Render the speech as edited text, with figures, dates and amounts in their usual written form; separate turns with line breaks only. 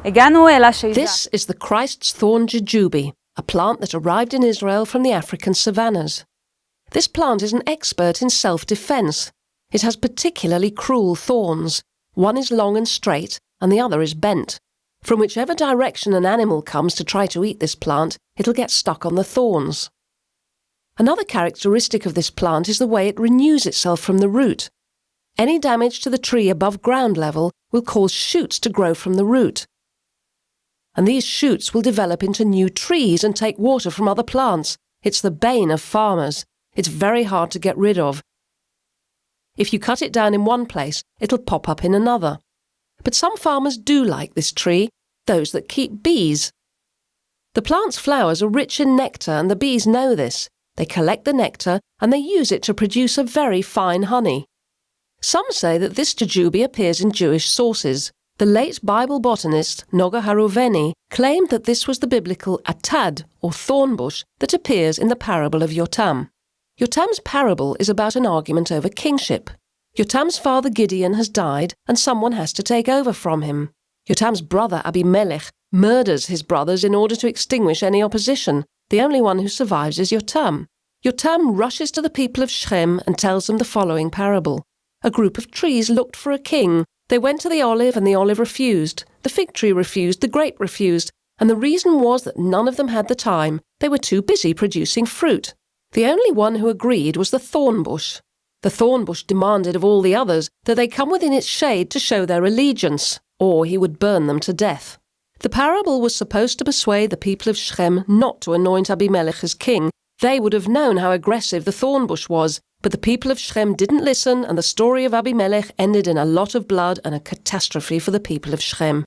הגענו אל השייזה.
This is the Christ's Thorn Jujube, a plant that arrived in Israel from the African savannas. This plant is an expert in self-defense. It has particularly cruel thorns. One is long and straight, and the other is bent. From whichever direction an animal comes to try to eat this plant, it'll get stuck on the thorns. Another characteristic of this plant is the way it renews itself from the root. Any damage to the tree above ground level will cause shoots to grow from the root. And these shoots will develop into new trees and take water from other plants. It's the bane of farmers. It's very hard to get rid of. If you cut it down in one place, it'll pop up in another. But some farmers do like this tree, those that keep bees. The plant's flowers are rich in nectar, and the bees know this. They collect the nectar and they use it to produce a very fine honey. Some say that this jujube appears in Jewish sources. The late Bible botanist Noga Haruveni claimed that this was the biblical atad, or thorn bush, that appears in the parable of Yotam. Yotam's parable is about an argument over kingship. Yotam's father Gideon has died and someone has to take over from him. Yotam's brother Abimelech murders his brothers in order to extinguish any opposition. The only one who survives is Yotam. Yotam rushes to the people of Shechem and tells them the following parable. A group of trees looked for a king. They went to the olive and the olive refused. The fig tree refused, the grape refused, and the reason was that none of them had the time. They were too busy producing fruit. The only one who agreed was the thorn bush. The thorn bush demanded of all the others that they come within its shade to show their allegiance, or he would burn them to death. The parable was supposed to persuade the people of Shechem not to anoint Abimelech as king. They would have known how aggressive the thorn bush was, but the people of Shechem didn't listen, and the story of Abimelech ended in a lot of blood and a catastrophe for the people of Shechem.